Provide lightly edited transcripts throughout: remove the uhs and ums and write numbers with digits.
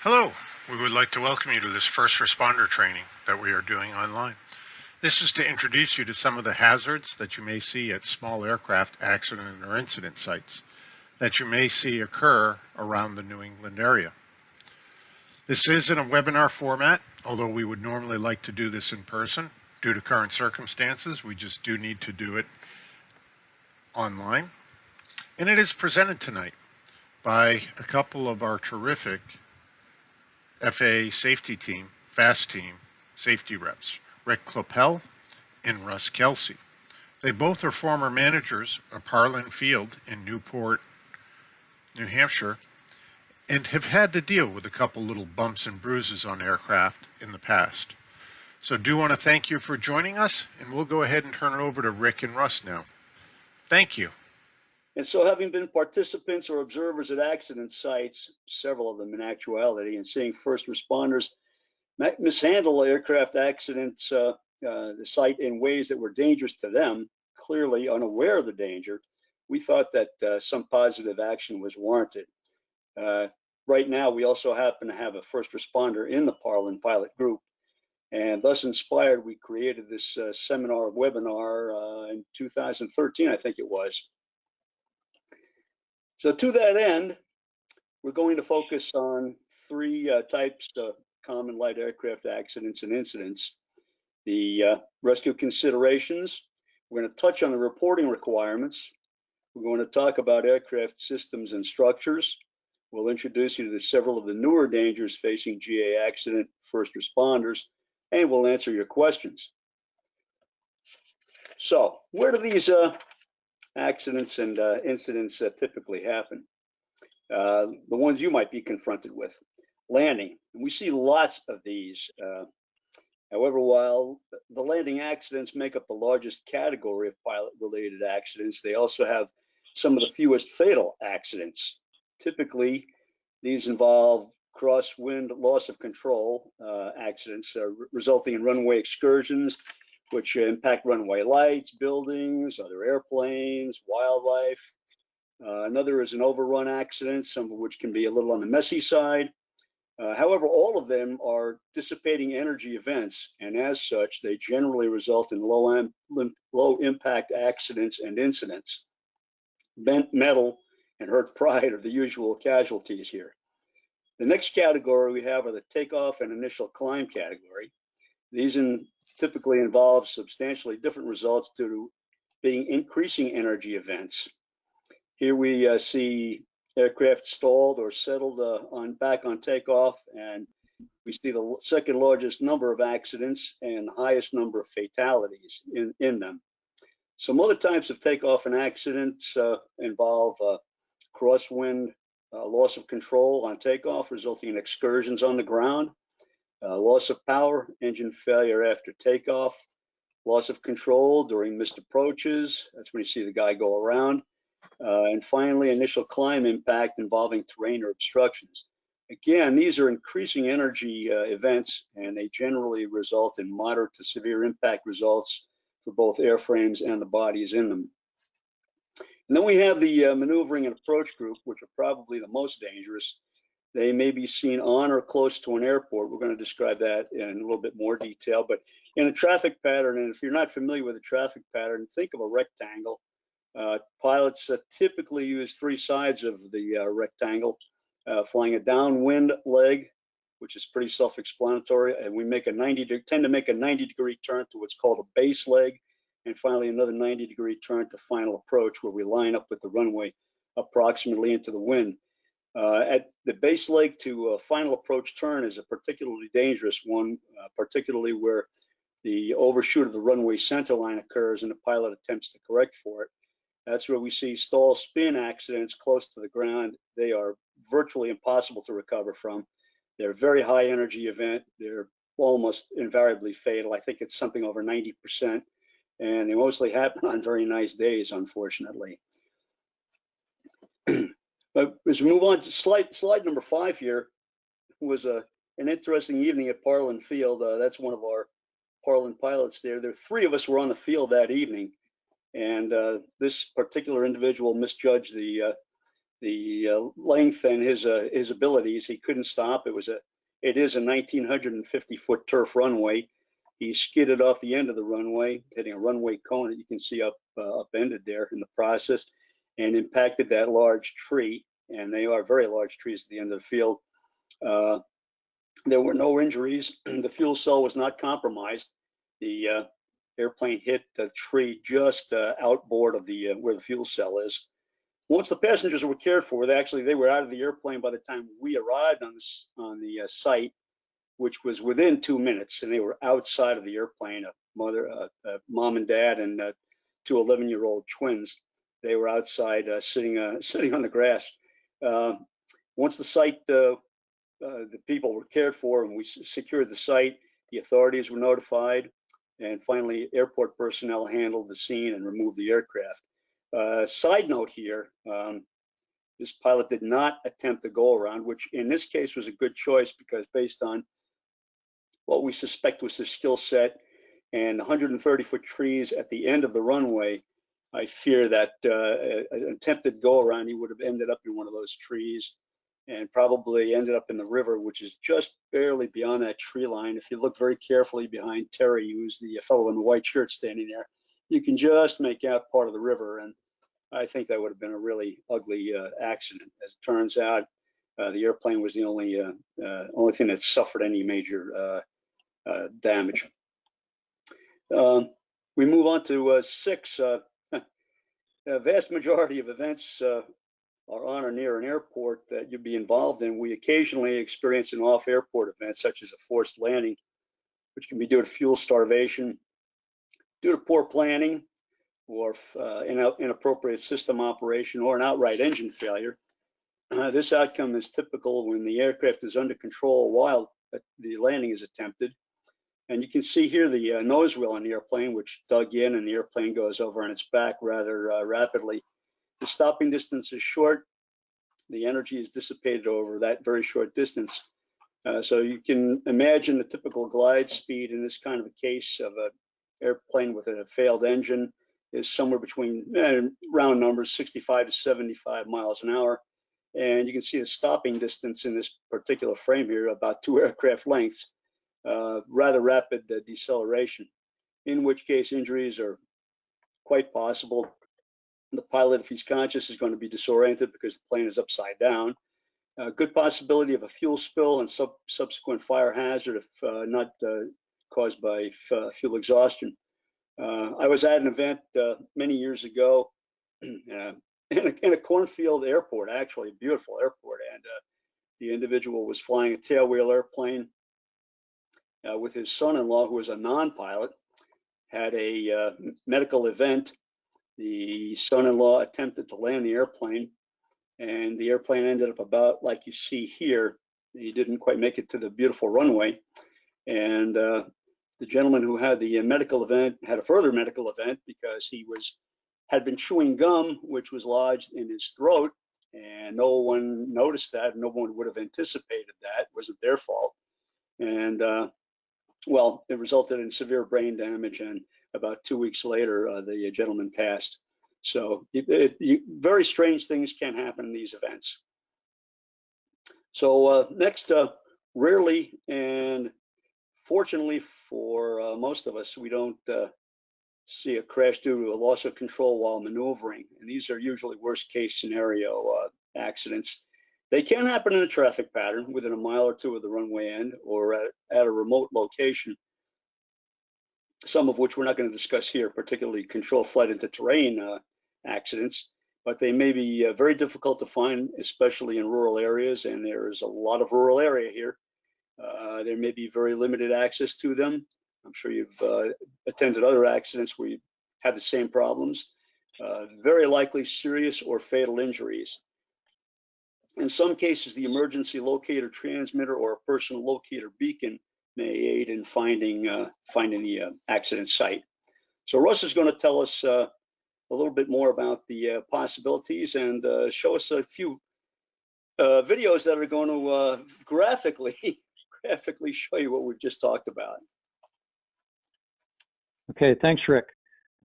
Hello, we would like to welcome you to this first responder training that we are doing online. This is to introduce you to some of the hazards that you may see at small aircraft accident or incident sites that you may see occur around the New England area. This is in a webinar format, although we would normally like to do this in person. Due to current circumstances, we just do need to do it online. And it is presented tonight by a couple of our terrific FAA safety team, FAASTeam safety reps, Rick Clopel and Russ Kelsey. They both are former managers of Parlin Field in Newport, New Hampshire, and have had to deal with a couple little bumps and bruises on aircraft in the past. So do want to thank you for joining us, and we'll go ahead and turn it over to Rick and Russ now. Thank you. And so, having been participants or observers at accident sites, several of them in actuality, and seeing first responders mishandle aircraft accidents, the site in ways that were dangerous to them, clearly unaware of the danger, we thought that some positive action was warranted. Right now, we also happen to have a first responder in the Parlin pilot group, and thus inspired, we created this seminar webinar in 2013, I think it was. So to that end, we're going to focus on three types of common light aircraft accidents and incidents. The rescue considerations, we're going to touch on the reporting requirements. We're going to talk about aircraft systems and structures. We'll introduce you to several of the newer dangers facing GA accident first responders, and we'll answer your questions. So where do these accidents and incidents typically happen? The ones you might be confronted with. Landing, and we see lots of these. However, while the landing accidents make up the largest category of pilot-related accidents, they also have some of the fewest fatal accidents. Typically, these involve crosswind loss of control accidents resulting in runway excursions, which impact runway lights, buildings, other airplanes, wildlife. Another is an overrun accident, some of which can be a little on the messy side. However, all of them are dissipating energy events, and as such, they generally result in low impact accidents and incidents. Bent metal and hurt pride are the usual casualties here. The next category we have are the takeoff and initial climb category. These typically involve substantially different results due to being increasing energy events. Here we see aircraft stalled or settled back on takeoff, and we see the second largest number of accidents and the highest number of fatalities in them. Some other types of takeoff and accidents involve crosswind loss of control on takeoff, resulting in excursions on the ground, loss of power, engine failure after takeoff, loss of control during missed approaches. That's when you see the guy go around. And finally, initial climb impact involving terrain or obstructions. Again, these are increasing energy events, and they generally result in moderate to severe impact results for both airframes and the bodies in them. And then we have the maneuvering and approach group, which are probably the most dangerous. They may be seen on or close to an airport. We're going to describe that in a little bit more detail, but in a traffic pattern, and if you're not familiar with a traffic pattern, think of a rectangle. Pilots typically use three sides of the rectangle, flying a downwind leg, which is pretty self-explanatory, and we tend to make a 90-degree turn to what's called a base leg, and finally another 90-degree turn to final approach, where we line up with the runway approximately into the wind. At the base leg to final approach turn is a particularly dangerous one, particularly where the overshoot of the runway center line occurs and the pilot attempts to correct for it. That's where we see stall spin accidents close to the ground. They are virtually impossible to recover from. They're a very high energy event. They're almost invariably fatal. I think it's something over 90%. And they mostly happen on very nice days, unfortunately. But as we move on to slide number 5 here, was an interesting evening at Parlin Field. That's one of our Parlin pilots there. There 3 of us were on the field that evening. And this particular individual misjudged the the length and his abilities, he couldn't stop. It is a 1,950-foot turf runway. He skidded off the end of the runway, hitting a runway cone that you can see upended there in the process, and impacted that large tree. And they are very large trees at the end of the field. There were no injuries. The fuel cell was not compromised. The airplane hit the tree just outboard of the where the fuel cell is. Once the passengers were cared for, they were out of the airplane by the time we arrived on the site, which was within 2 minutes, and they were outside of the airplane. A mom and dad, and two 11-year-old twins. They were outside sitting on the grass. Once the site, the people were cared for, and we secured the site, the authorities were notified, and finally airport personnel handled the scene and removed the aircraft. Side note here, this pilot did not attempt to go around, which in this case was a good choice, because based on what we suspect was his skill set and 130-foot trees at the end of the runway, I fear that an attempted go around, he would have ended up in one of those trees and probably ended up in the river, which is just barely beyond that tree line. If you look very carefully behind Terry, who's the fellow in the white shirt standing there, you can just make out part of the river. And I think that would have been a really ugly accident. As it turns out, the airplane was the only thing that suffered any major damage. We move on to 6. A vast majority of events are on or near an airport that you'd be involved in. We occasionally experience an off-airport event, such as a forced landing, which can be due to fuel starvation, due to poor planning, or inappropriate system operation, or an outright engine failure. This outcome is typical when the aircraft is under control while the landing is attempted. And you can see here the nose wheel on the airplane, which dug in, and the airplane goes over on its back rather rapidly. The stopping distance is short. The energy is dissipated over that very short distance. So you can imagine the typical glide speed in this kind of a case of an airplane with a failed engine is somewhere between, round numbers, 65 to 75 miles an hour. And you can see the stopping distance in this particular frame here, about 2 aircraft lengths, rather rapid deceleration, in which case injuries are quite possible. The pilot, if he's conscious, is going to be disoriented because the plane is upside down. Good possibility of a fuel spill and subsequent fire hazard if not caused by fuel exhaustion. I was at an event many years ago in a cornfield airport, actually, a beautiful airport, and the individual was flying a tailwheel airplane with his son-in-law, who was a non-pilot, had a medical event. The son-in-law attempted to land the airplane, and the airplane ended up about like you see here. He didn't quite make it to the beautiful runway. And the gentleman who had the medical event had a further medical event because he had been chewing gum, which was lodged in his throat, and no one noticed that. No one would have anticipated that. It wasn't their fault. And well, it resulted in severe brain damage, and about 2 weeks later, the gentleman passed. So very strange things can happen in these events. So next, rarely and fortunately for most of us, we don't see a crash due to a loss of control while maneuvering. And these are usually worst case scenario accidents. They can happen in a traffic pattern within a mile or two of the runway end, or at a remote location, some of which we're not going to discuss here, particularly controlled flight into terrain accidents, but they may be very difficult to find, especially in rural areas, and there is a lot of rural area here. There may be very limited access to them. I'm sure you've attended other accidents where you have the same problems. Very likely serious or fatal injuries. In some cases, the emergency locator transmitter or a personal locator beacon may aid in finding the accident site. So Russ is going to tell us a little bit more about the possibilities and show us a few videos that are going to graphically show you what we've just talked about. Okay, thanks, Rick.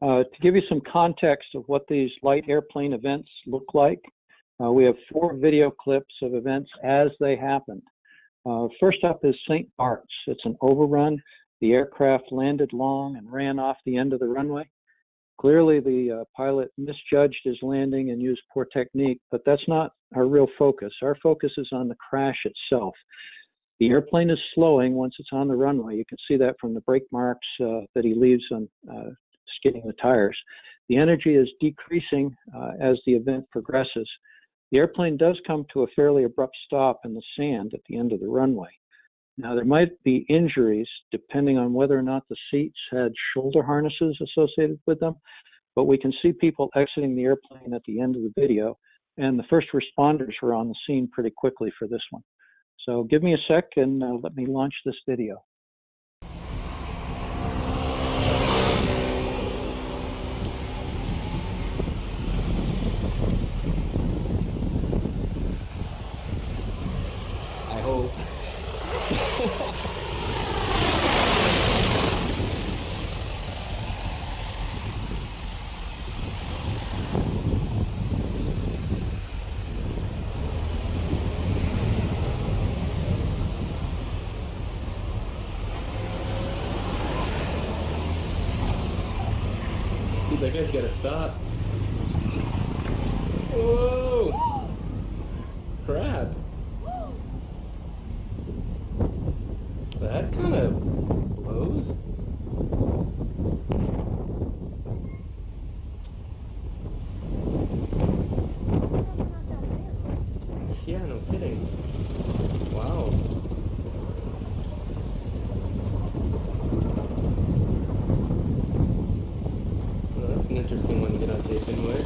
To give you some context of what these light airplane events look like, We have 4 video clips of events as they happened. First up is St. Bart's. It's an overrun. The aircraft landed long and ran off the end of the runway. Clearly, the pilot misjudged his landing and used poor technique, but that's not our real focus. Our focus is on the crash itself. The airplane is slowing once it's on the runway. You can see that from the brake marks that he leaves on skidding the tires. The energy is decreasing as the event progresses. The airplane does come to a fairly abrupt stop in the sand at the end of the runway. Now, there might be injuries depending on whether or not the seats had shoulder harnesses associated with them, but we can see people exiting the airplane at the end of the video, and the first responders were on the scene pretty quickly for this one. So give me a sec and let me launch this video. I hope. Dude, that guy's gotta stop. Whoa! Crap. That kind of blows. Yeah, no kidding. Wow. Well, that's an interesting one to get on tape anyway.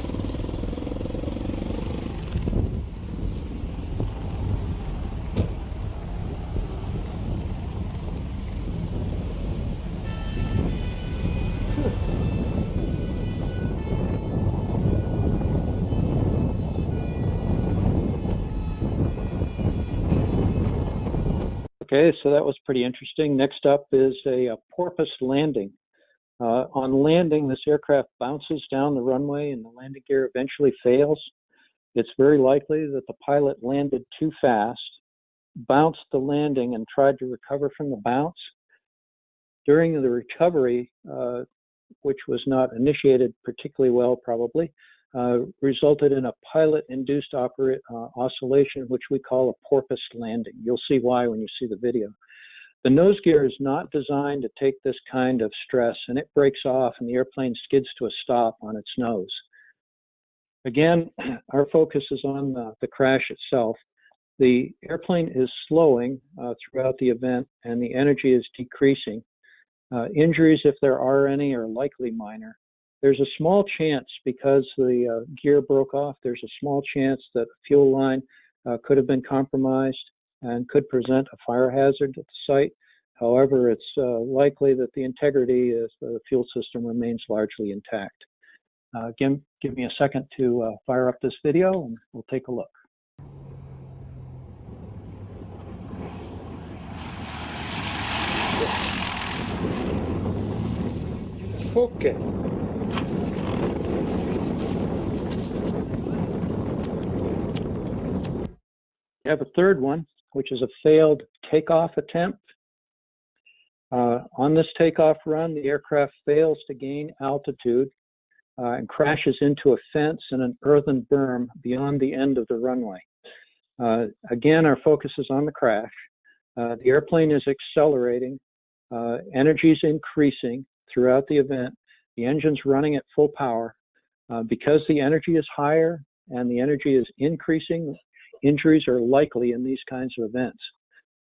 Okay, so that was pretty interesting. Next up is a porpoise landing. On landing, this aircraft bounces down the runway and the landing gear eventually fails. It's very likely that the pilot landed too fast, bounced the landing, and tried to recover from the bounce. During the recovery, which was not initiated particularly well probably, resulted in a pilot-induced oscillation, which we call a porpoise landing. You'll see why when you see the video. The nose gear is not designed to take this kind of stress, and it breaks off and the airplane skids to a stop on its nose. Again, our focus is on the crash itself. The airplane is slowing throughout the event, and the energy is decreasing. Injuries, if there are any, are likely minor. There's a small chance, because the gear broke off, there's a small chance that a fuel line could have been compromised and could present a fire hazard at the site. However, it's likely that the integrity of the fuel system remains largely intact. Again, give me a second to fire up this video and we'll take a look. Okay. We have a third one, which is a failed takeoff attempt. On this takeoff run, the aircraft fails to gain altitude and crashes into a fence and an earthen berm beyond the end of the runway. Again, our focus is on the crash. The airplane is accelerating. Energy is increasing throughout the event. The engine's running at full power. Because the energy is higher and the energy is increasing, injuries are likely in these kinds of events.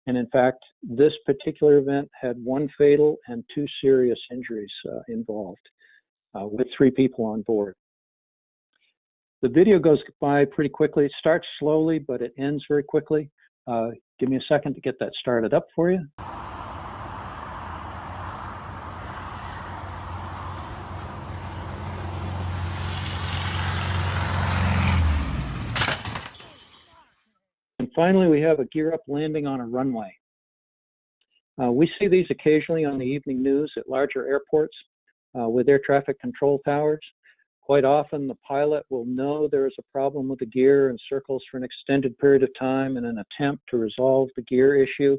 And in fact, this particular event had 1 fatal and 2 serious injuries involved, with 3 people on board. The video goes by pretty quickly. It starts slowly, but it ends very quickly. Give me a second to get that started up for you. And finally, we have a gear-up landing on a runway. We see these occasionally on the evening news at larger airports with air traffic control towers. Quite often, the pilot will know there is a problem with the gear and circles for an extended period of time in an attempt to resolve the gear issue,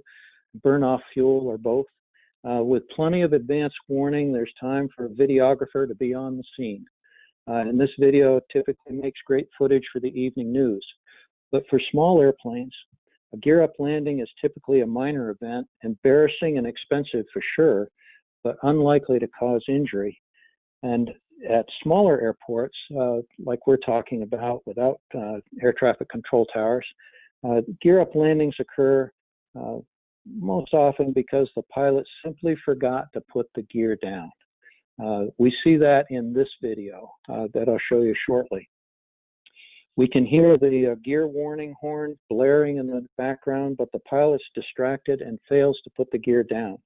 burn off fuel, or both. With plenty of advance warning, there's time for a videographer to be on the scene. And this video typically makes great footage for the evening news. But for small airplanes, a gear-up landing is typically a minor event, embarrassing and expensive for sure, but unlikely to cause injury. And at smaller airports, like we're talking about without air traffic control towers, gear-up landings occur most often because the pilot simply forgot to put the gear down. We see that in this video that I'll show you shortly. We can hear the gear warning horn blaring in the background, but the pilot's distracted and fails to put the gear down.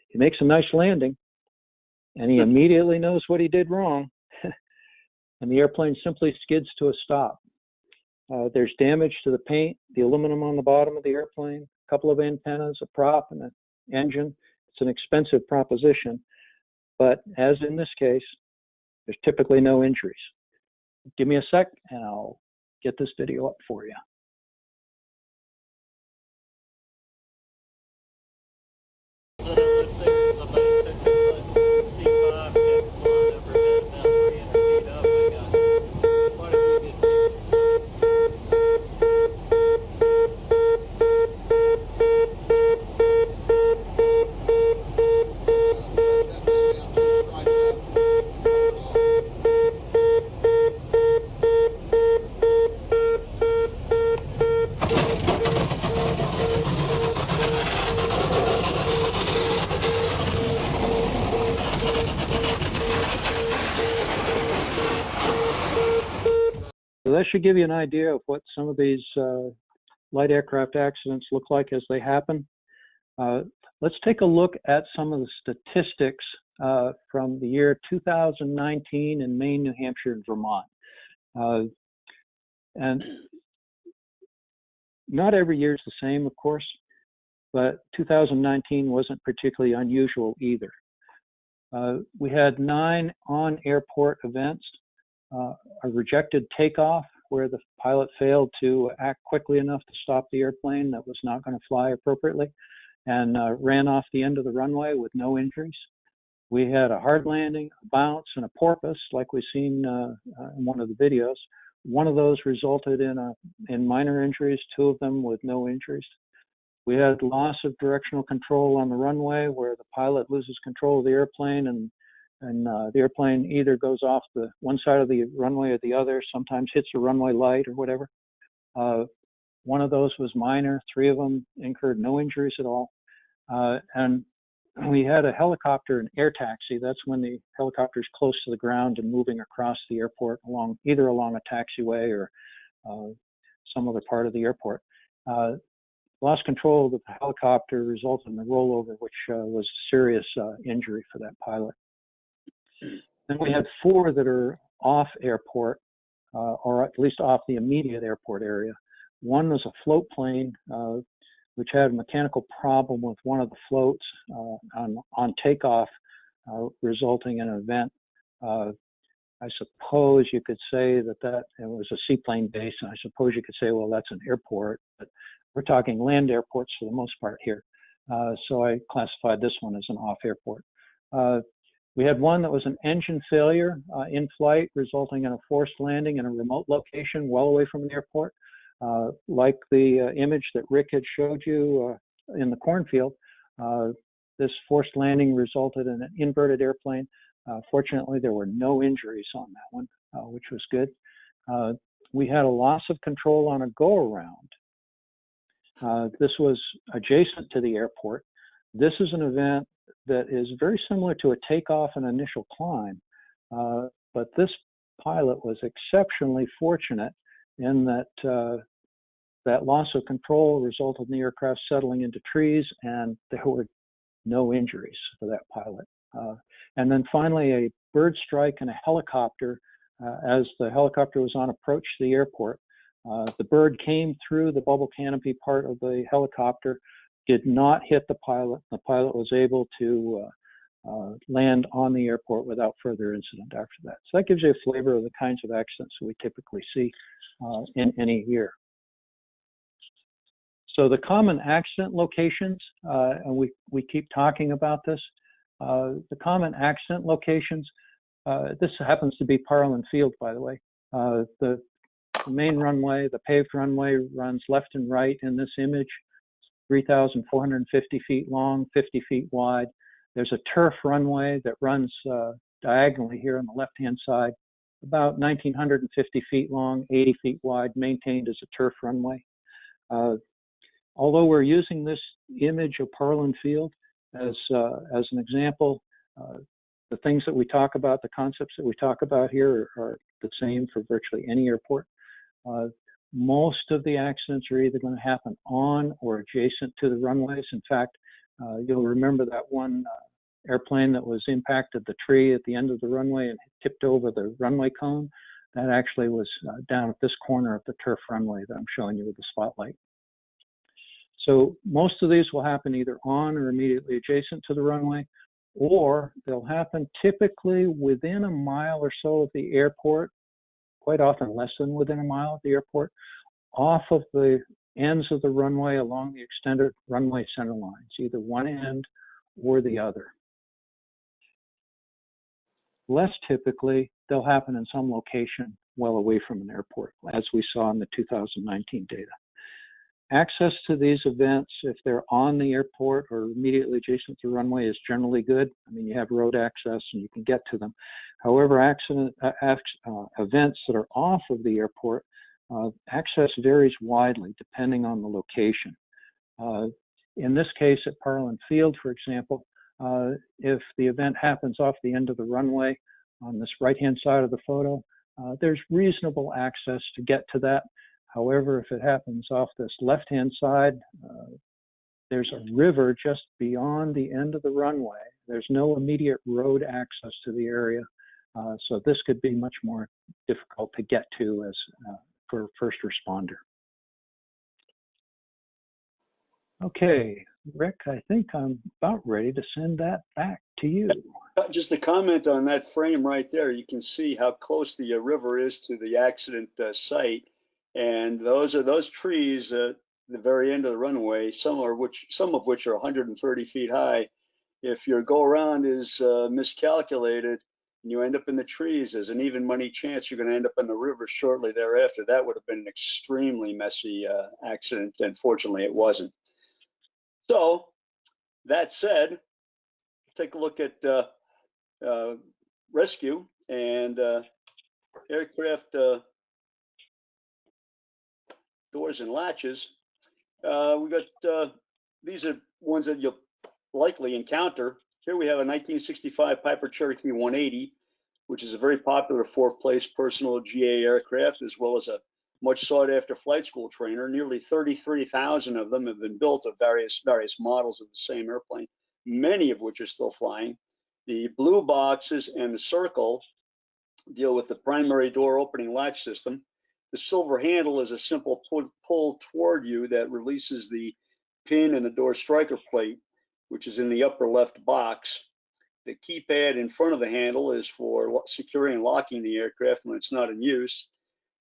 He makes a nice landing, and he immediately knows what he did wrong, and the airplane simply skids to a stop. There's damage to the paint, the aluminum on the bottom of the airplane, a couple of antennas, a prop, and an engine. It's an expensive proposition, but as in this case, there's typically no injuries. Give me a sec, and I'll get this video up for you. So that should give you an idea of what some of these light aircraft accidents look like as they happen. Let's take a look at some of the statistics from the year 2019 in Maine, New Hampshire, and Vermont. And not every year is the same, of course, but 2019 wasn't particularly unusual either. We had 9 on-airport events. A rejected takeoff where the pilot failed to act quickly enough to stop the airplane that was not going to fly appropriately and ran off the end of the runway with no injuries. We had a hard landing, a bounce, and a porpoise like we've seen in one of the videos. One of those resulted in minor injuries, 2 of them with no injuries. We had loss of directional control on the runway where the pilot loses control of the airplane and the airplane either goes off the one side of the runway or the other, sometimes hits a runway light or whatever. One of those was minor. 3 of them incurred no injuries at all. And we had a helicopter and air taxi. That's when the helicopter is close to the ground and moving across the airport either along a taxiway or some other part of the airport. Lost control of the helicopter resulted in the rollover, which was a serious injury for that pilot. Then we had 4 that are off airport, or at least off the immediate airport area. One was a float plane, which had a mechanical problem with one of the floats on takeoff, resulting in an event. I suppose you could say that it was a seaplane base, and I suppose you could say, well, that's an airport, but we're talking land airports for the most part here. So I classified this one as an off airport. We had one that was an engine failure in flight, resulting in a forced landing in a remote location well away from the airport. Like the image that Rick had showed you in the cornfield, this forced landing resulted in an inverted airplane. Fortunately, there were no injuries on that one, which was good. We had a loss of control on a go-around. This was adjacent to the airport. This is an event that is very similar to a takeoff and initial climb, but this pilot was exceptionally fortunate in that that loss of control resulted in the aircraft settling into trees, and there were no injuries for that pilot. And then finally, a bird strike and a helicopter as the helicopter was on approach to the airport. The bird came through the bubble canopy part of the helicopter, did not hit the pilot. The pilot was able to land on the airport without further incident after that. So that gives you a flavor of the kinds of accidents that we typically see in any year. So the common accident locations, and we keep talking about this, the common accident locations, this happens to be Parlin Field, by the way. The main runway, the paved runway, runs left and right in this image, 3,450 feet long, 50 feet wide. There's a turf runway that runs diagonally here on the left-hand side, about 1,950 feet long, 80 feet wide, maintained as a turf runway. Although we're using this image of Parlin Field as an example, the things that we talk about, the concepts that we talk about here are the same for virtually any airport. Most of the accidents are either going to happen on or adjacent to the runways. In fact, you'll remember that one airplane that was impacted the tree at the end of the runway and tipped over the runway cone. That actually was down at this corner of the turf runway that I'm showing you with the spotlight. So most of these will happen either on or immediately adjacent to the runway, or they'll happen typically within a mile or so of the airport, quite often less than within a mile of the airport, off of the ends of the runway along the extended runway center lines, either one end or the other. Less typically, they'll happen in some location well away from an airport, as we saw in the 2019 data. Access to these events, if they're on the airport or immediately adjacent to the runway, is generally good. I mean, you have road access and you can get to them. However, events that are off of the airport, access varies widely depending on the location. In this case at Parlin Field, for example, if the event happens off the end of the runway on this right-hand side of the photo, there's reasonable access to get to that. However, if it happens off this left-hand side, there's a river just beyond the end of the runway. There's no immediate road access to the area, so this could be much more difficult to get to as for a first responder. Okay, Rick, I think I'm about ready to send that back to you. Just a comment on that frame right there. You can see how close the river is to the accident site. And those are those trees at the very end of the runway, some of which are 130 feet high. If your go around is miscalculated and you end up in the trees, there's an even money chance you're going to end up in the river shortly thereafter. That would have been an extremely messy accident, and fortunately it wasn't. So that said, take a look at rescue and aircraft doors and latches. We got these are ones that you'll likely encounter. Here we have a 1965 Piper Cherokee 180, which is a very popular four-place personal GA aircraft, as well as a much sought-after flight school trainer. Nearly 33,000 of them have been built of various models of the same airplane, many of which are still flying. The blue boxes and the circle deal with the primary door opening latch system. The silver handle is a simple pull toward you that releases the pin and the door striker plate, which is in the upper left box. The keypad in front of the handle is for securing and locking the aircraft when it's not in use.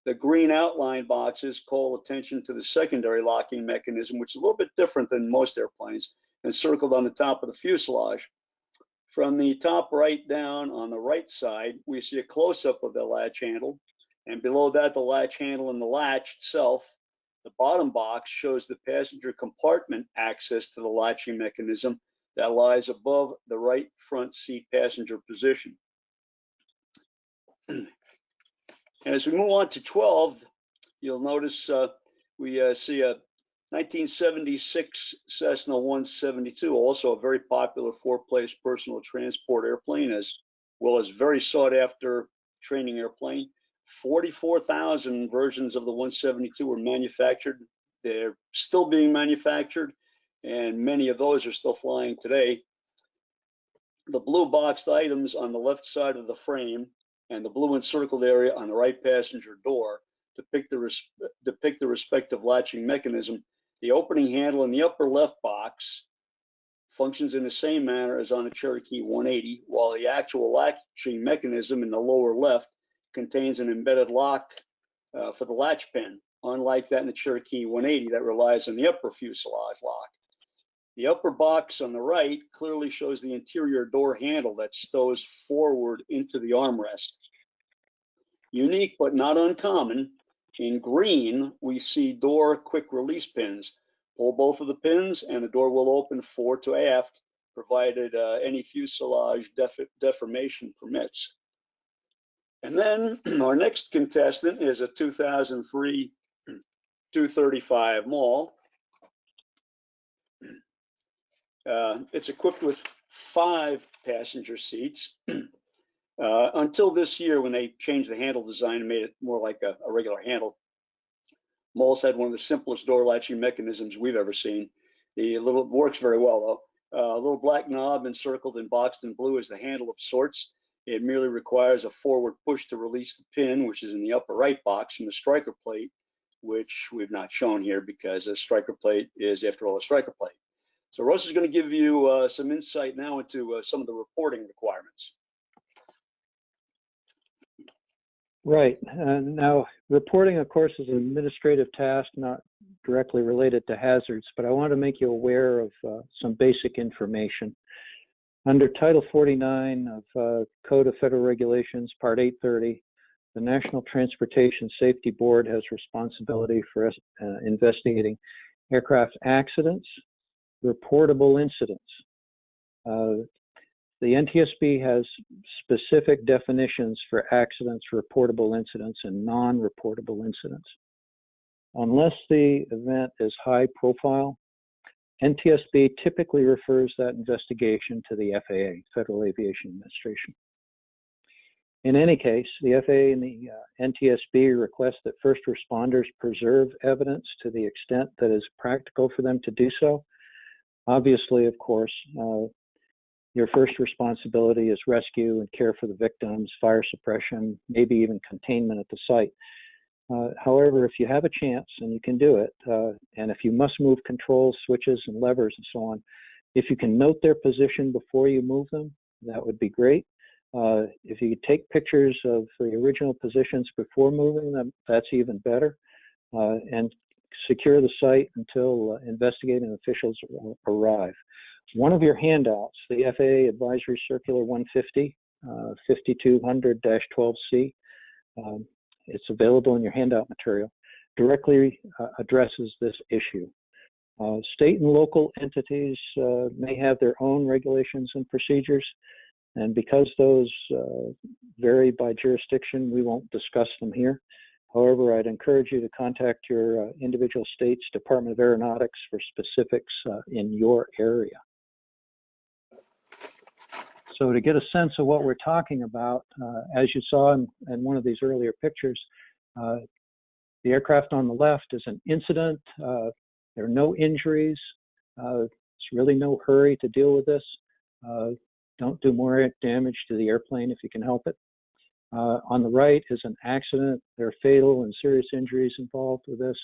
The green outline boxes call attention to the secondary locking mechanism, which is a little bit different than most airplanes, and circled on the top of the fuselage. From the top right down on the right side, we see a close-up of the latch handle. And below that, the latch handle and the latch itself. The bottom box shows the passenger compartment access to the latching mechanism that lies above the right front seat passenger position. And as we move on to 12, you'll notice we see a 1976 Cessna 172, also a very popular four-place personal transport airplane, as well as very sought-after training airplane. 44,000 versions of the 172 were manufactured. They're still being manufactured, and many of those are still flying today. The blue boxed items on the left side of the frame and the blue encircled area on the right passenger door depict the respective latching mechanism. The opening handle in the upper left box functions in the same manner as on the Cherokee 180, while the actual latching mechanism in the lower left contains an embedded lock for the latch pin, unlike that in the Cherokee 180 that relies on the upper fuselage lock. The upper box on the right clearly shows the interior door handle that stows forward into the armrest. Unique but not uncommon, in green, we see door quick release pins. Pull both of the pins and the door will open fore to aft, provided any fuselage deformation permits. And then our next contestant is a 2003 235 Maul. It's equipped with 5 passenger seats. Until this year, when they changed the handle design and made it more like a regular handle, Mauls had one of the simplest door latching mechanisms we've ever seen. The little works very well though. A little black knob encircled and boxed in blue is the handle of sorts. It merely requires a forward push to release the pin, which is in the upper right box, from the striker plate, which we've not shown here because a striker plate is, after all, a striker plate. So Russ is going to give you some insight now into some of the reporting requirements. Right. Now, reporting, of course, is an administrative task not directly related to hazards, but I want to make you aware of some basic information. Under Title 49 of Code of Federal Regulations, Part 830, the National Transportation Safety Board has responsibility for investigating aircraft accidents, reportable incidents. The NTSB has specific definitions for accidents, reportable incidents, and non-reportable incidents. Unless the event is high profile, NTSB typically refers that investigation to the FAA, Federal Aviation Administration. In any case, the FAA and the NTSB request that first responders preserve evidence to the extent that is practical for them to do so. Obviously, of course, your first responsibility is rescue and care for the victims, fire suppression, maybe even containment at the site. However, if you have a chance and you can do it, and if you must move controls, switches, and levers and so on, if you can note their position before you move them, that would be great. If you could take pictures of the original positions before moving them, that's even better. And secure the site until investigating officials arrive. One of your handouts, the FAA Advisory Circular 150, 5200-12C, it's available in your handout material, directly addresses this issue. State and local entities may have their own regulations and procedures, and because those vary by jurisdiction, we won't discuss them here. However, I'd encourage you to contact your individual state's Department of Aeronautics for specifics in your area. So to get a sense of what we're talking about, as you saw in one of these earlier pictures, the aircraft on the left is an incident. There are no injuries. There's really no hurry to deal with this. Don't do more damage to the airplane if you can help it. On the right is an accident. There are fatal and serious injuries involved with this.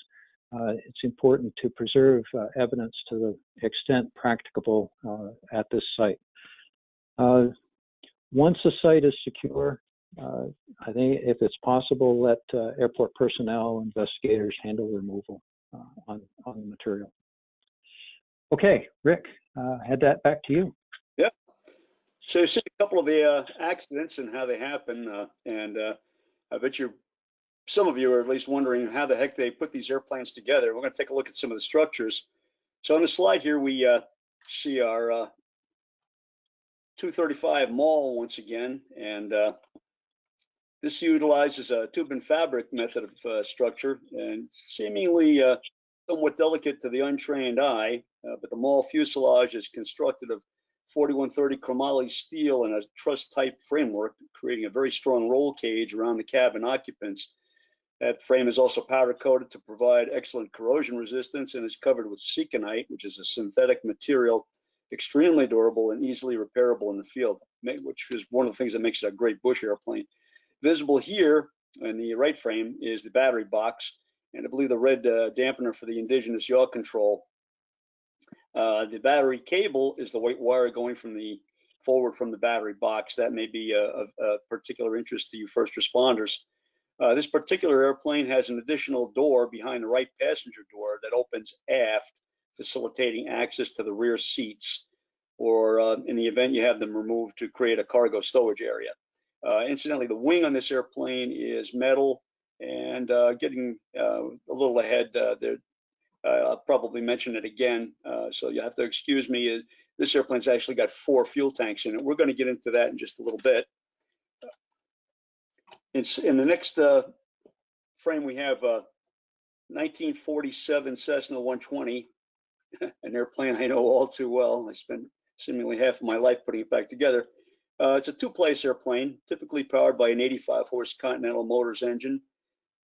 It's important to preserve evidence to the extent practicable at this site. Once the site is secure, I think if it's possible, let airport personnel, investigators handle removal on the material. Okay, Rick, head that back to you. Yeah. So you've seen a couple of the accidents and how they happen, and I bet some of you are at least wondering how the heck they put these airplanes together. We're going to take a look at some of the structures. So on the slide here, we see our 235 Maul once again, and this utilizes a tube and fabric method of structure, and seemingly somewhat delicate to the untrained eye, but the Maul fuselage is constructed of 4130 chromoly steel and a truss type framework, creating a very strong roll cage around the cabin occupants. That frame is also powder coated to provide excellent corrosion resistance and is covered with seconite, which is a synthetic material, extremely durable and easily repairable in the field, which is one of the things that makes it a great bush airplane. Visible here in the right frame is the battery box, and I believe the red dampener for the indigenous yaw control. The battery cable is the white wire going from the forward from the battery box. That may be of particular interest to you first responders. This particular airplane has an additional door behind the right passenger door that opens aft, facilitating access to the rear seats, or in the event you have them removed, to create a cargo stowage area. Incidentally, the wing on this airplane is metal, and getting a little ahead there. I'll probably mention it again, so you have to excuse me. This airplane's actually got 4 fuel tanks in it. We're going to get into that in just a little bit. In the next frame, we have 1947 Cessna 120, an airplane I know all too well. I spent seemingly half of my life putting it back together. It's a 2-place airplane, typically powered by an 85-horse Continental Motors engine.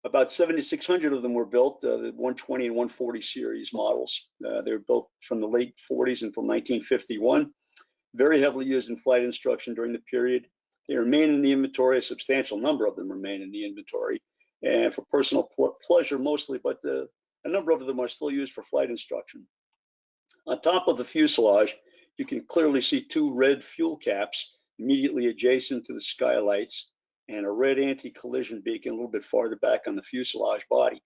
About 7,600 of them were built, the 120 and 140 series models. They were built from the late 40s until 1951. Very heavily used in flight instruction during the period. They remain in the inventory. A substantial number of them remain in the inventory, and for personal pleasure mostly, but a number of them are still used for flight instruction. On top of the fuselage, you can clearly see 2 red fuel caps immediately adjacent to the skylights, and a red anti-collision beacon a little bit farther back on the fuselage body.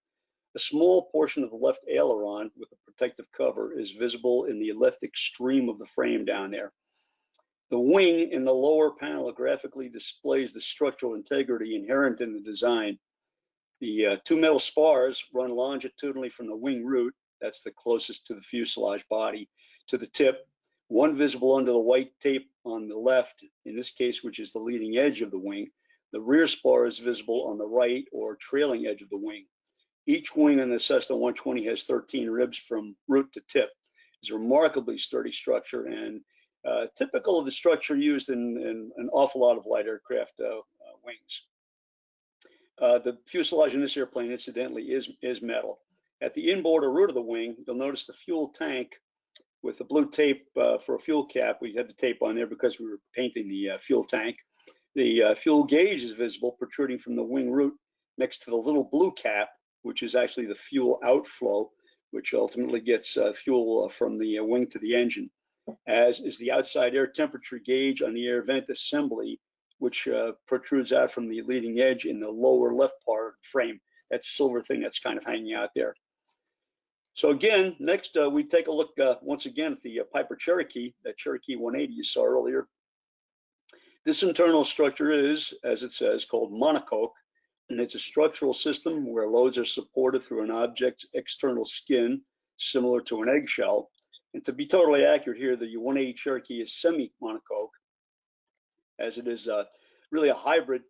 A small portion of the left aileron with a protective cover is visible in the left extreme of the frame down there. The wing in the lower panel graphically displays the structural integrity inherent in the design. The 2 metal spars run longitudinally from the wing root, that's the closest to the fuselage body, to the tip. One visible under the white tape on the left, in this case, which is the leading edge of the wing. The rear spar is visible on the right or trailing edge of the wing. Each wing on the Cessna 120 has 13 ribs from root to tip. It's a remarkably sturdy structure, and typical of the structure used in an awful lot of light aircraft wings. The fuselage in this airplane, incidentally, is metal. At the inboard or root of the wing, you'll notice the fuel tank with the blue tape for a fuel cap. We had the tape on there because we were painting the fuel tank. The fuel gauge is visible protruding from the wing root next to the little blue cap, which is actually the fuel outflow, which ultimately gets fuel from the wing to the engine, as is the outside air temperature gauge on the air vent assembly, which protrudes out from the leading edge in the lower left part of the frame. That silver thing that's kind of hanging out there. So again, next we take a look once again at the Piper Cherokee, that Cherokee 180 you saw earlier. This internal structure is, as it says, called monocoque, and it's a structural system where loads are supported through an object's external skin, similar to an eggshell. And to be totally accurate here, the 180 Cherokee is semi-monocoque, as it is really a hybrid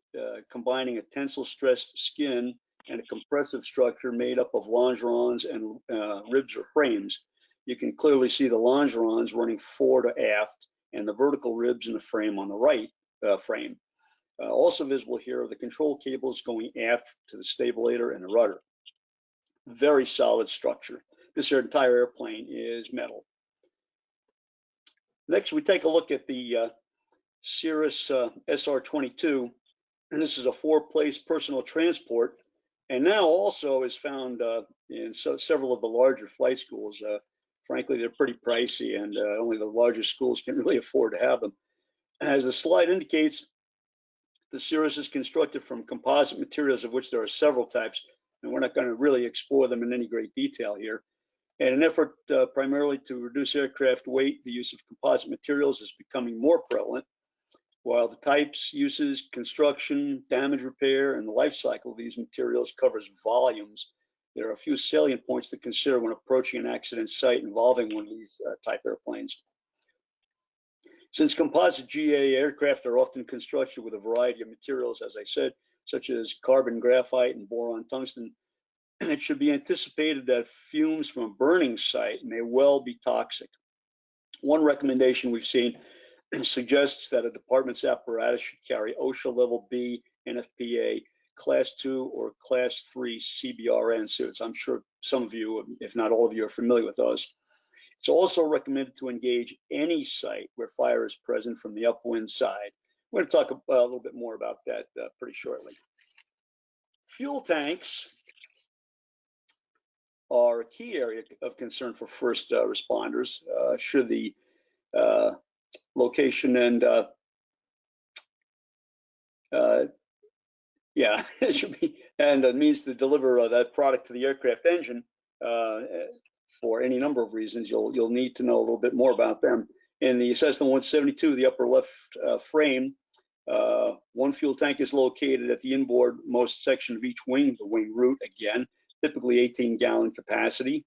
combining a tensile stressed skin and a compressive structure made up of longerons and ribs or frames. You can clearly see the longerons running fore to aft and the vertical ribs in the frame on the right frame. Also visible here are the control cables going aft to the stabilator and the rudder. Very solid structure. This entire airplane is metal. Next, we take a look at the Cirrus SR-22, and this is a 4-place personal transport, and now also is found in several of the larger flight schools. Frankly, they're pretty pricey, and only the larger schools can really afford to have them. As the slide indicates, the Cirrus is constructed from composite materials, of which there are several types, and we're not going to really explore them in any great detail here. In an effort primarily to reduce aircraft weight, the use of composite materials is becoming more prevalent. While the types, uses, construction, damage repair, and the life cycle of these materials covers volumes, there are a few salient points to consider when approaching an accident site involving one of these type airplanes. Since composite GA aircraft are often constructed with a variety of materials, as I said, such as carbon graphite and boron tungsten, it should be anticipated that fumes from a burning site may well be toxic. One recommendation we've seen suggests that a department's apparatus should carry OSHA Level B NFPA Class 2 or Class 3 CBRN suits. I'm sure some of you, if not all of you, are familiar with those. It's also recommended to engage any site where fire is present from the upwind side. We're going to talk a little bit more about that pretty shortly. Fuel tanks are a key area of concern for first responders should the location and yeah, it should be, and it means to deliver that product to the aircraft engine for any number of reasons. You'll need to know a little bit more about them. In the Cessna 172, the upper left frame, one fuel tank is located at the inboard-most section of each wing, the wing root again, typically 18-gallon capacity.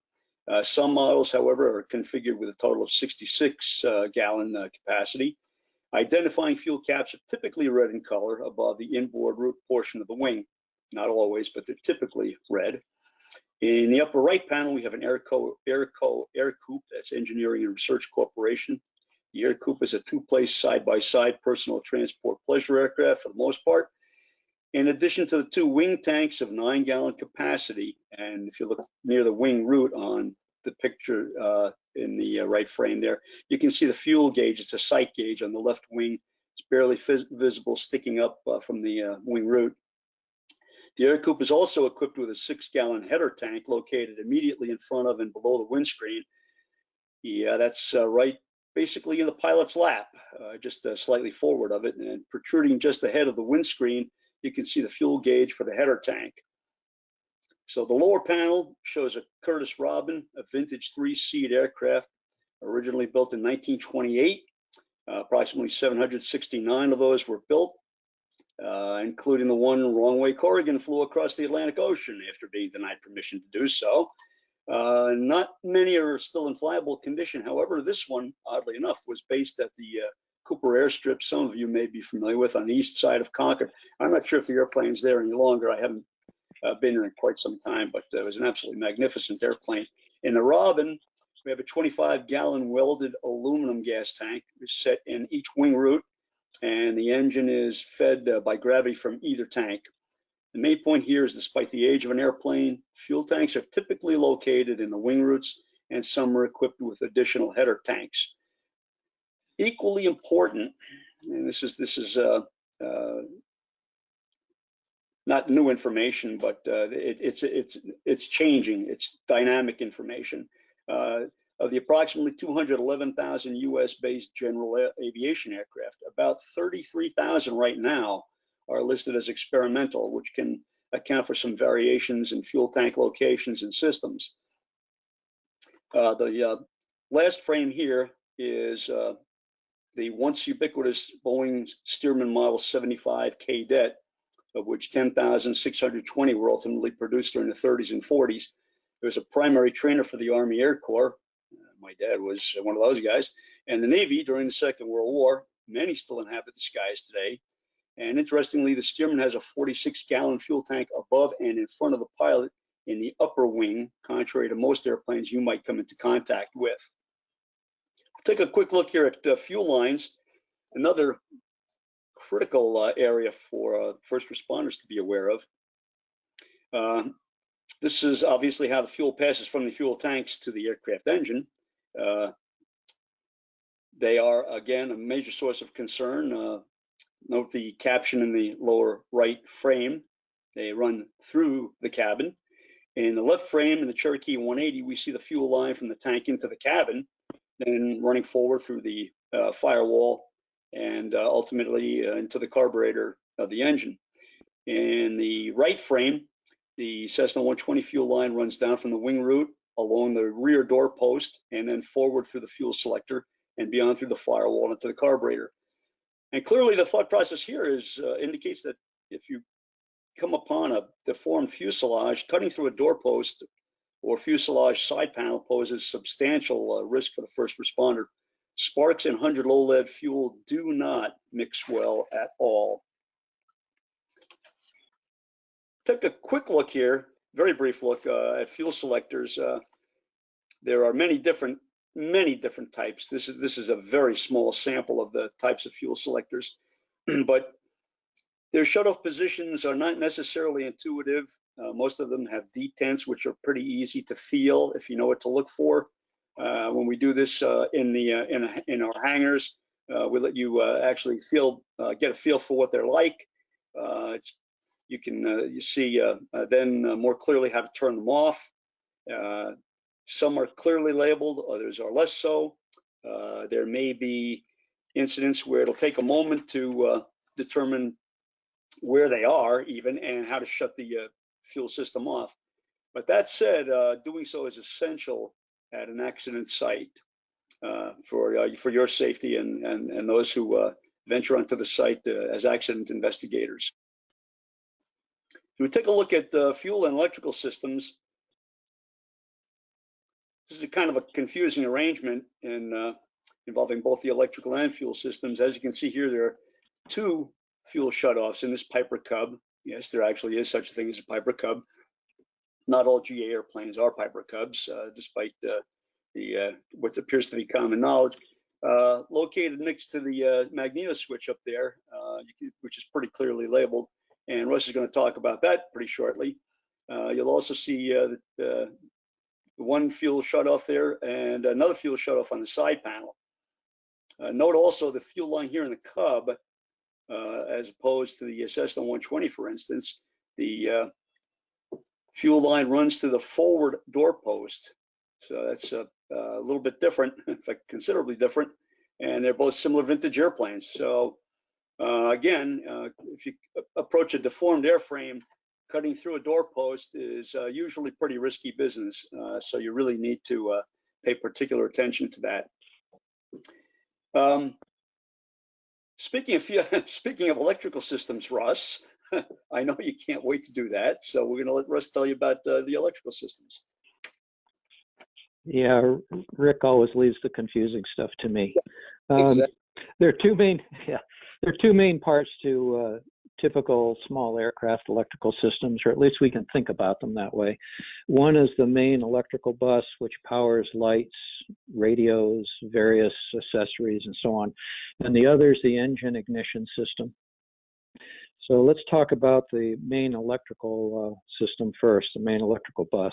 Some models, however, are configured with a total of 66-gallon capacity. Identifying fuel caps are typically red in color above the inboard root portion of the wing. Not always, but they're typically red. In the upper right panel, we have an air coupe, that's Engineering and Research Corporation. The air coupe is a two-place side-by-side personal transport pleasure aircraft for the most part. In addition to the two wing tanks of 9-gallon capacity, and if you look near the wing root on the picture in the right frame there, you can see the fuel gauge. It's a sight gauge on the left wing. It's barely visible sticking up from the wing root. The air coupe is also equipped with a 6-gallon header tank located immediately in front of and below the windscreen. Yeah, that's right basically in the pilot's lap, just slightly forward of it, and protruding just ahead of the windscreen, you can see the fuel gauge for the header tank. So the lower panel shows a Curtiss Robin, a vintage 3-seat aircraft, originally built in 1928. Approximately 769 of those were built, including the one Runway Corrigan flew across the Atlantic Ocean after being denied permission to do so. Not many are still in flyable condition. However, this one, oddly enough, was based at the Cooper Airstrip, some of you may be familiar with, on the east side of Concord. I'm not sure if the airplane's there any longer. I haven't been there in quite some time, but it was an absolutely magnificent airplane. In the Robin, we have a 25-gallon welded aluminum gas tank set in each wing root, and the engine is fed by gravity from either tank. The main point here is, despite the age of an airplane, fuel tanks are typically located in the wing roots, and some are equipped with additional header tanks. Equally important, and this is not new information, but it's changing. It's dynamic information. Of the approximately 211,000 U.S.-based general aviation aircraft, about 33,000 right now are listed as experimental, which can account for some variations in fuel tank locations and systems. The last frame here is the once ubiquitous Boeing Stearman Model 75 Cadet, of which 10,620 were ultimately produced during the 30s and 40s. There was a primary trainer for the Army Air Corps. My dad was one of those guys. And the Navy during the Second World War. Many still inhabit the skies today. And interestingly, the Stearman has a 46-gallon fuel tank above and in front of the pilot in the upper wing, contrary to most airplanes you might come into contact with. Take a quick look here at fuel lines. Another critical area for first responders to be aware of. This is obviously how the fuel passes from the fuel tanks to the aircraft engine. They are, again, a major source of concern. Note the caption in the lower right frame. They run through the cabin. In the left frame, in the Cherokee 180, we see the fuel line from the tank into the cabin, then running forward through the firewall and ultimately into the carburetor of the engine. In the right frame, the Cessna 120 fuel line runs down from the wing root along the rear door post and then forward through the fuel selector and beyond through the firewall into the carburetor. And clearly the thought process here is indicates that if you come upon a deformed fuselage, cutting through a door post or fuselage side panel poses substantial risk for the first responder. Sparks and 100 low lead fuel do not mix well at all. Take a quick look here, very brief look at fuel selectors. There are many different types. This is a very small sample of the types of fuel selectors, but their shutoff positions are not necessarily intuitive. Most of them have detents, which are pretty easy to feel if you know what to look for. When we do this in our hangars, we let you actually get a feel for what they're like. You can see then more clearly how to turn them off. Some are clearly labeled, others are less so. There may be incidents where it'll take a moment to determine where they are even and how to shut the fuel system off. But that said, doing so is essential at an accident site for your safety and those who venture onto the site as accident investigators. If we take a look at fuel and electrical systems, this is a kind of a confusing arrangement involving both the electrical and fuel systems. As you can see here, there are two fuel shutoffs in this Piper Cub. Yes, there actually is such a thing as a Piper Cub. Not all GA airplanes are Piper Cubs, despite what appears to be common knowledge. Located next to the magneto switch up there, which is pretty clearly labeled, and Russ is going to talk about that pretty shortly. You'll also see one fuel shutoff there and another fuel shutoff on the side panel. Note also the fuel line here in the Cub, as opposed to the Cessna 120, for instance, the fuel line runs to the forward door post. So that's a little bit different, in fact, considerably different. And they're both similar vintage airplanes. So again, if you approach a deformed airframe, cutting through a door post is usually pretty risky business. So you really need to pay particular attention to that. Speaking of electrical systems, Russ, I know you can't wait to do that. So we're going to let Russ tell you about the electrical systems. Yeah, Rick always leaves the confusing stuff to me. Exactly. There are two main parts to typical small aircraft electrical systems, or at least we can think about them that way. One is the main electrical bus, which powers lights, radios, various accessories, and so on. And the other is the engine ignition system. So let's talk about the main electrical system first, the main electrical bus.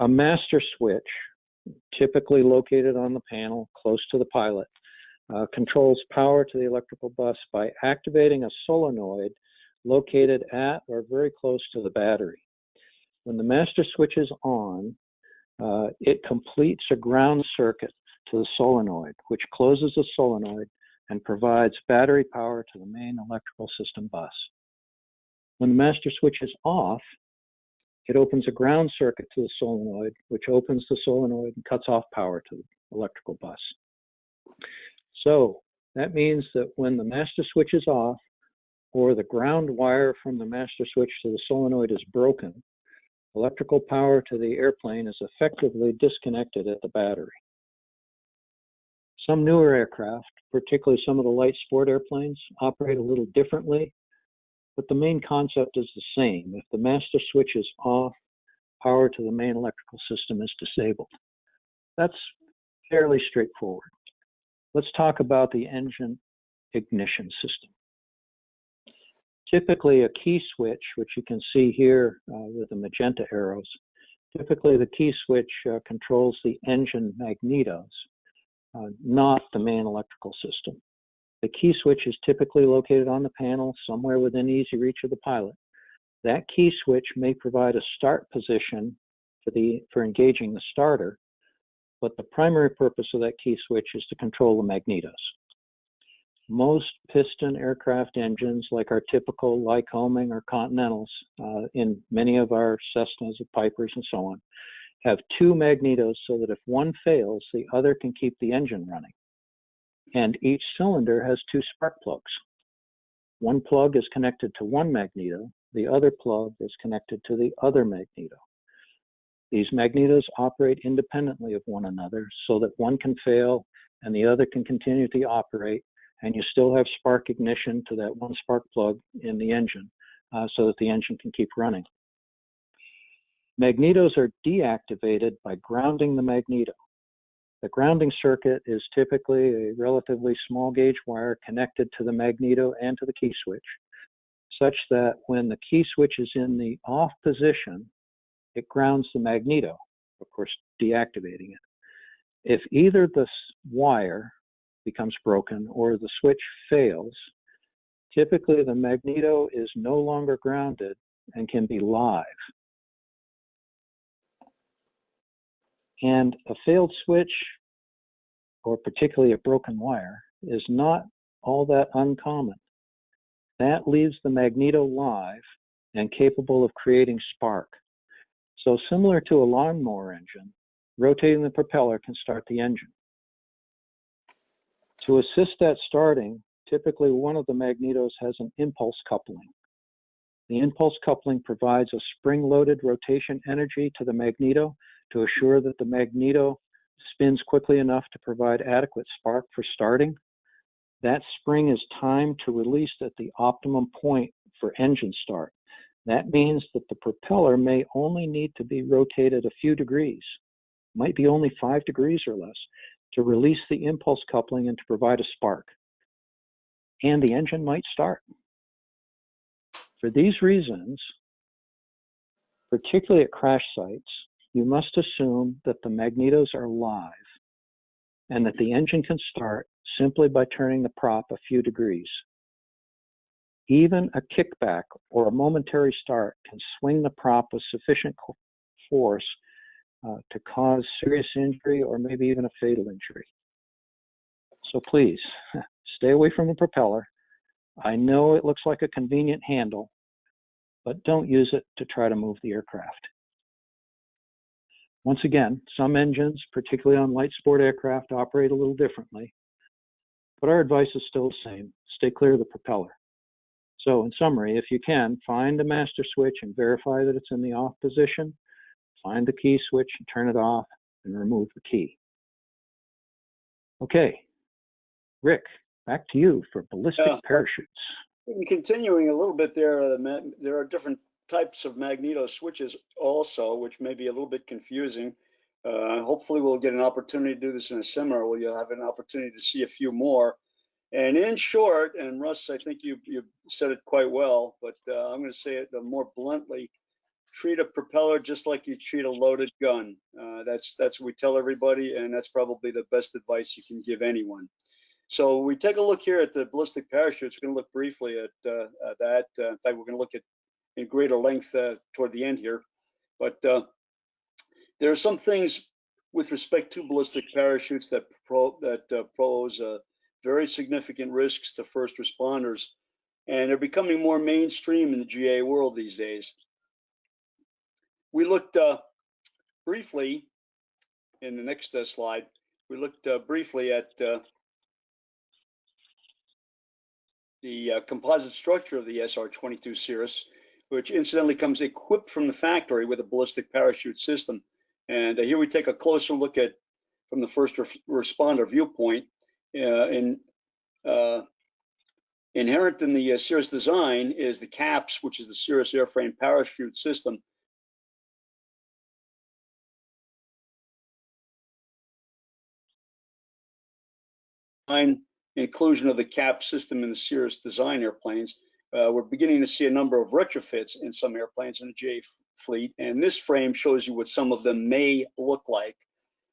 A master switch, typically located on the panel close to the pilot, controls power to the electrical bus by activating a solenoid located at or very close to the battery. When the master switch is on, it completes a ground circuit to the solenoid, which closes the solenoid and provides battery power to the main electrical system bus. When the master switch is off, it opens a ground circuit to the solenoid, which opens the solenoid and cuts off power to the electrical bus. So that means that when the master switch is off, or the ground wire from the master switch to the solenoid is broken, electrical power to the airplane is effectively disconnected at the battery. Some newer aircraft, particularly some of the light sport airplanes, operate a little differently, but the main concept is the same. If the master switch is off, power to the main electrical system is disabled. That's fairly straightforward. Let's talk about the engine ignition system. Typically a key switch, which you can see here with the magenta arrows, typically the key switch controls the engine magnetos, not the main electrical system. The key switch is typically located on the panel somewhere within easy reach of the pilot. That key switch may provide a start position for engaging the starter, but the primary purpose of that key switch is to control the magnetos. Most piston aircraft engines, like our typical Lycoming or Continentals, in many of our Cessnas and Pipers and so on, have two magnetos so that if one fails, the other can keep the engine running. And each cylinder has two spark plugs. One plug is connected to one magneto, the other plug is connected to the other magneto. These magnetos operate independently of one another so that one can fail and the other can continue to operate, and you still have spark ignition to that one spark plug in the engine so that the engine can keep running. Magnetos are deactivated by grounding the magneto. The grounding circuit is typically a relatively small gauge wire connected to the magneto and to the key switch, such that when the key switch is in the off position, it grounds the magneto, of course, deactivating it. If either the wire becomes broken or the switch fails, typically the magneto is no longer grounded and can be live. And a failed switch, or particularly a broken wire, is not all that uncommon. That leaves the magneto live and capable of creating spark. So similar to a lawnmower engine, rotating the propeller can start the engine. To assist that starting, typically one of the magnetos has an impulse coupling. The impulse coupling provides a spring-loaded rotation energy to the magneto to assure that the magneto spins quickly enough to provide adequate spark for starting. That spring is timed to release at the optimum point for engine start. That means that the propeller may only need to be rotated a few degrees, might be only 5 degrees or less, to release the impulse coupling and to provide a spark. And the engine might start. For these reasons, particularly at crash sites, you must assume that the magnetos are live and that the engine can start simply by turning the prop a few degrees. Even a kickback or a momentary start can swing the prop with sufficient force to cause serious injury or maybe even a fatal injury. So please, stay away from the propeller. I know it looks like a convenient handle, but don't use it to try to move the aircraft. Once again, some engines, particularly on light sport aircraft, operate a little differently, but our advice is still the same. Stay clear of the propeller. So in summary, if you can, find the master switch and verify that it's in the off position. Find the key switch and turn it off and remove the key. Okay, Rick, back to you for ballistic parachutes. Continuing a little bit there, there are different types of magneto switches also, which may be a little bit confusing. Hopefully we'll get an opportunity to do this in a seminar where you'll have an opportunity to see a few more. And in short, and Russ, I think you said it quite well, but I'm going to say it more bluntly, treat a propeller just like you treat a loaded gun. That's what we tell everybody, and that's probably the best advice you can give anyone. So we take a look here at the ballistic parachutes. We're going to look briefly at that. In fact, we're going to look at in greater length toward the end here. But there are some things with respect to ballistic parachutes that pose very significant risks to first responders, and they're becoming more mainstream in the GA world these days. We looked briefly in the next slide. We looked briefly at the composite structure of the SR-22 Cirrus, which incidentally comes equipped from the factory with a ballistic parachute system. And here we take a closer look at, from the first responder viewpoint, inherent in the Cirrus design is the CAPS, which is the Cirrus airframe parachute system. Inclusion of the CAPS system in the Cirrus design airplanes. We're beginning to see a number of retrofits in some airplanes in the GA fleet, and this frame shows you what some of them may look like.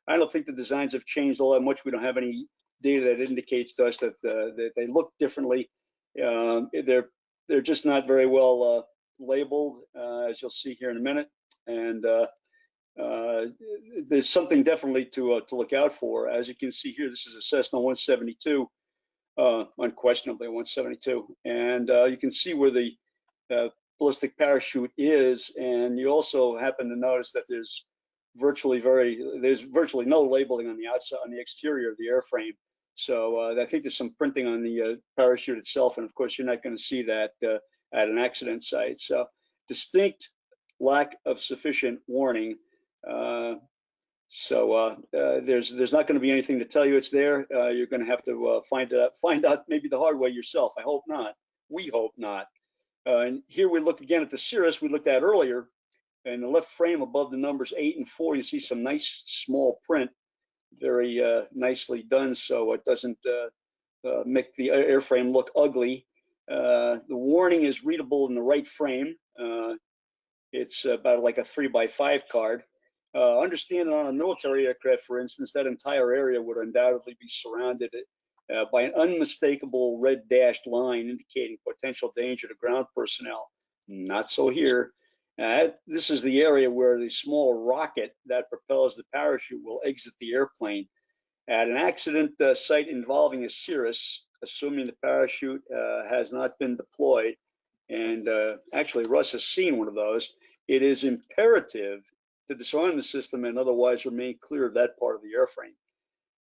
I don't think the designs have changed all that much. We don't have any data that indicates to us that they look differently. They're just not very well labeled, as you'll see here in a minute. And there's something definitely to look out for. As you can see here, this is a Cessna 172, unquestionably 172, and you can see where the ballistic parachute is, and you also happen to notice that there's virtually no labeling on the outside, on the exterior of the airframe. So I think there's some printing on the parachute itself, and of course you're not going to see that at an accident site. So distinct lack of sufficient warning. There's not going to be anything to tell you it's there. You're going to have to find out maybe the hard way yourself. I hope not. We hope not. And here we look again at the Cirrus we looked at earlier. In the left frame above the numbers 8 and 4, you see some nice small print, very nicely done, so it doesn't make the airframe look ugly. The warning is readable in the right frame. It's about like a 3x5 card. Understand that on a military aircraft, for instance, that entire area would undoubtedly be surrounded by an unmistakable red dashed line indicating potential danger to ground personnel. Not so here. This is the area where the small rocket that propels the parachute will exit the airplane. At an accident site involving a Cirrus, assuming the parachute has not been deployed, and actually Russ has seen one of those, it is imperative to disarm the system and otherwise remain clear of that part of the airframe.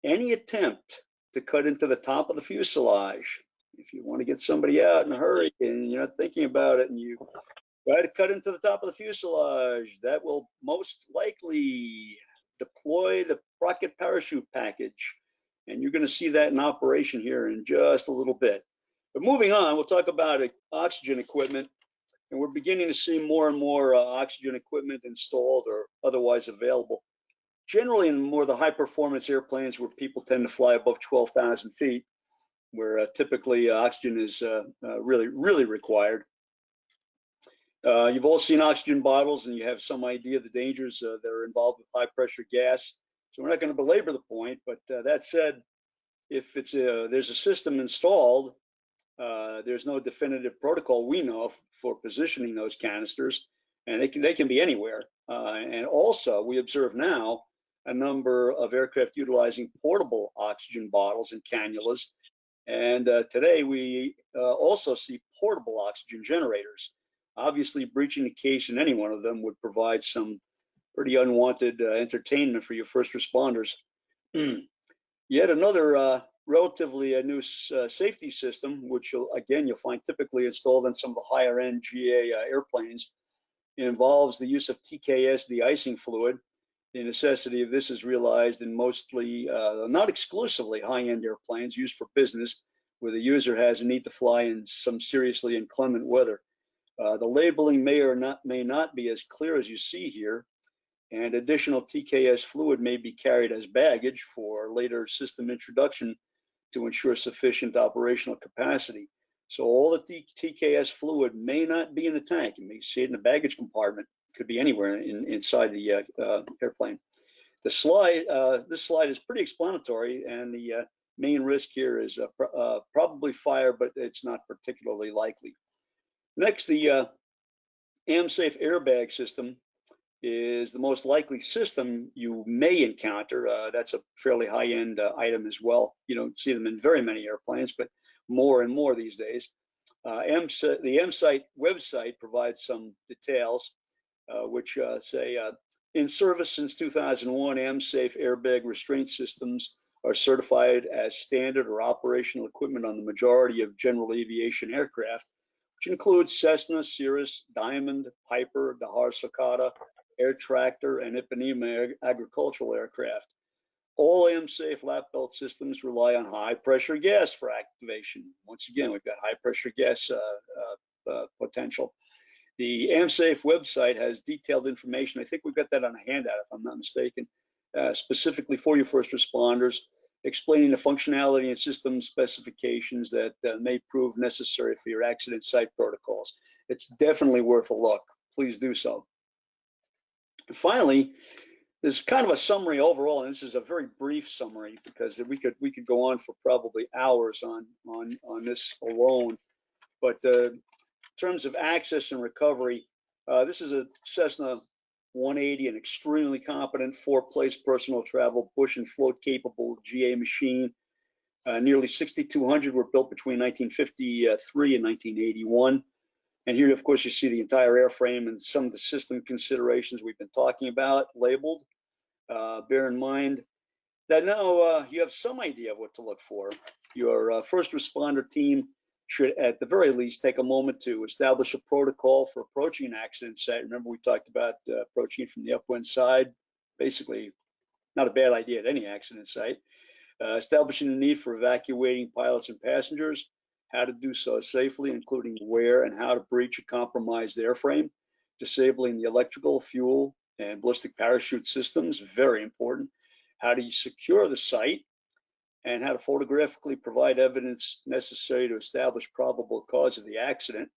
Any attempt to cut into the top of the fuselage, if you want to get somebody out in a hurry and you're not thinking about it and you try to cut into the top of the fuselage, that will most likely deploy the rocket parachute package. And you're going to see that in operation here in just a little bit. But moving on, we'll talk about oxygen equipment. And we're beginning to see more and more oxygen equipment installed or otherwise available. Generally in more of the high performance airplanes where people tend to fly above 12,000 feet, where typically oxygen is really required. You've all seen oxygen bottles and you have some idea of the dangers that are involved with high pressure gas. So we're not going to belabor the point, but that said, if there's a system installed, there's no definitive protocol we know for positioning those canisters, and they can be anywhere. And also, we observe now a number of aircraft utilizing portable oxygen bottles and cannulas. And today we also see portable oxygen generators. Obviously, breaching the case in any one of them would provide some pretty unwanted entertainment for your first responders. Yet another relatively new safety system, which you'll find typically installed in some of the higher end GA airplanes. It involves the use of TKS de-icing fluid. The necessity of this is realized in mostly, not exclusively, high-end airplanes used for business, where the user has a need to fly in some seriously inclement weather. The labeling may not be as clear as you see here, and additional TKS fluid may be carried as baggage for later system introduction to ensure sufficient operational capacity. So all the TKS fluid may not be in the tank. You may see it in the baggage compartment. It could be anywhere inside the airplane. This slide is pretty explanatory, and the main risk here is probably fire, but it's not particularly likely. Next, the AMSAFE airbag system is the most likely system you may encounter. That's a fairly high-end item as well. You don't see them in very many airplanes, but more and more these days. The AMSITE website provides some details, which say, in service since 2001, AMSAFE airbag restraint systems are certified as standard or operational equipment on the majority of general aviation aircraft, which includes Cessna, Cirrus, Diamond, Piper, Dahar Socata, Air Tractor, and Ipanema agricultural aircraft. All AMSAFE lap belt systems rely on high pressure gas for activation. Once again, we've got high pressure gas potential. The AMSAFE website has detailed information. I think we've got that on a handout, if I'm not mistaken, specifically for your first responders, explaining the functionality and system specifications that may prove necessary for your accident site protocols. It's definitely worth a look. Please do so. And finally, there's kind of a summary overall, and this is a very brief summary because we could go on for probably hours on this alone. But in terms of access and recovery, this is a Cessna 180, an extremely competent 4-place personal travel push and float capable GA machine. Nearly 6,200 were built between 1953 and 1981. And here, of course, you see the entire airframe and some of the system considerations we've been talking about labeled. Bear in mind that now you have some idea of what to look for. Your first responder team should, at the very least, take a moment to establish a protocol for approaching an accident site. Remember, we talked about approaching from the upwind side. Basically, not a bad idea at any accident site. Establishing the need for evacuating pilots and passengers, how to do so safely, including where and how to breach a compromised airframe, disabling the electrical, fuel, and ballistic parachute systems, very important. How do you secure the site, and how to photographically provide evidence necessary to establish probable cause of the accident.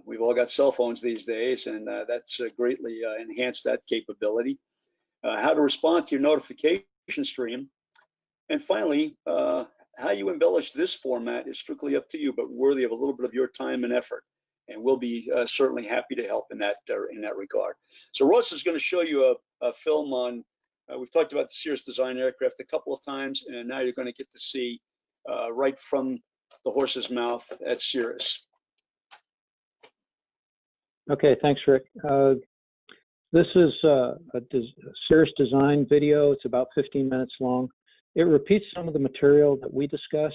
We've all got cell phones these days, and that's greatly enhanced that capability. How to respond to your notification stream. And finally, how you embellish this format is strictly up to you, but worthy of a little bit of your time and effort. and we'll be certainly happy to help in that regard. So Ross is going to show you a film on. We've talked about the Cirrus design aircraft a couple of times, and now you're going to get to see right from the horse's mouth at Cirrus. Okay, thanks, Rick. This is a Cirrus design video. It's about 15 minutes long. It repeats some of the material that we discussed,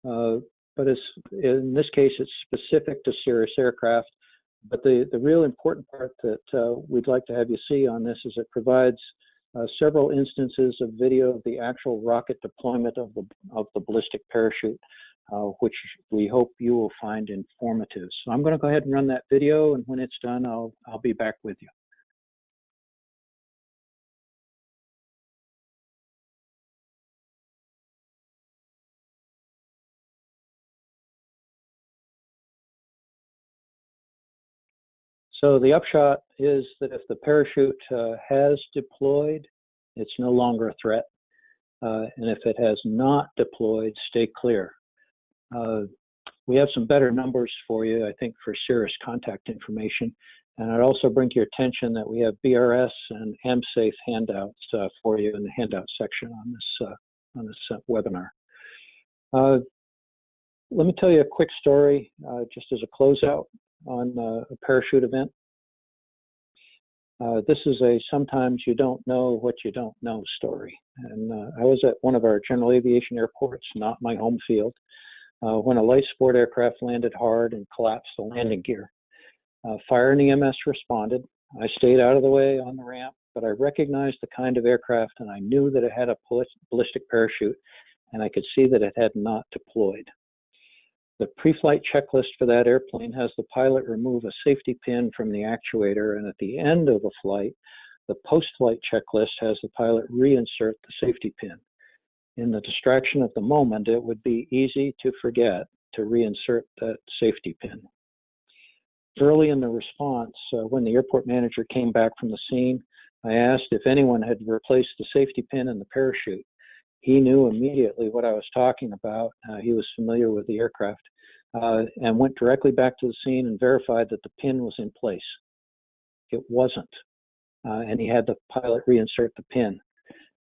but in this case, it's specific to Cirrus Aircraft. But the real important part that we'd like to have you see on this is it provides several instances of video of the actual rocket deployment of the ballistic parachute, which we hope you will find informative. So I'm going to go ahead and run that video, and when it's done, I'll be back with you. So the upshot is that if the parachute has deployed, it's no longer a threat. And if it has not deployed, stay clear. We have some better numbers for you, I think, for Cirrus contact information. And I'd also bring to your attention that we have BRS and AMSAFE handouts for you in the handout section on this webinar. Let me tell you a quick story just as a closeout on a parachute event. This is a sometimes you don't know what you don't know story. And I was at one of our general aviation airports, not my home field, when a light sport aircraft landed hard and collapsed the landing gear. Fire and EMS responded. I stayed out of the way on the ramp, but I recognized the kind of aircraft and I knew that it had a ballistic parachute, and I could see that it had not deployed. The pre-flight checklist for that airplane has the pilot remove a safety pin from the actuator, and at the end of the flight, the post-flight checklist has the pilot reinsert the safety pin. In the distraction of the moment, it would be easy to forget to reinsert that safety pin. Early in the response, when the airport manager came back from the scene, I asked if anyone had replaced the safety pin in the parachute. He knew immediately what I was talking about. He was familiar with the aircraft and went directly back to the scene and verified that the pin was in place. It wasn't, and he had the pilot reinsert the pin.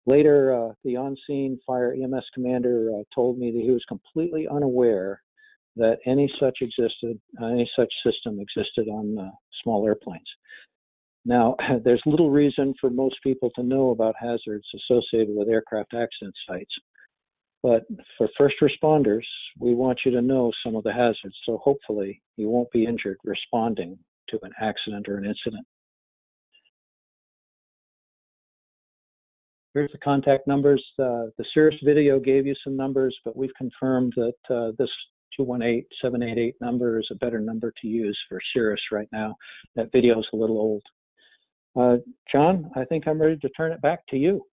Later, the on-scene fire EMS commander told me that he was completely unaware that any such system existed on small airplanes. Now, there's little reason for most people to know about hazards associated with aircraft accident sites. But for first responders, we want you to know some of the hazards, so hopefully you won't be injured responding to an accident or an incident. Here's the contact numbers. The Cirrus video gave you some numbers, but we've confirmed that this 218-788 number is a better number to use for Cirrus right now. That video is a little old. John, I think I'm ready to turn it back to you.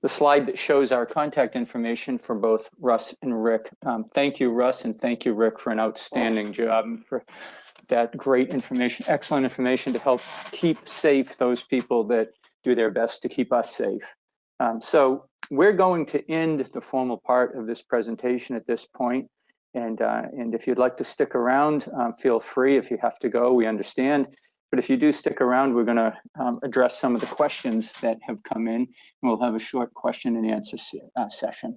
The slide that shows our contact information for both Russ and Rick. Thank you, Russ, and thank you, Rick, for an outstanding job and for that great information, excellent information to help keep safe those people that do their best to keep us safe. So we're going to end the formal part of this presentation at this point. And if you'd like to stick around, feel free. If you have to go, we understand. But if you do stick around, we're going to address some of the questions that have come in, and we'll have a short question and answer session.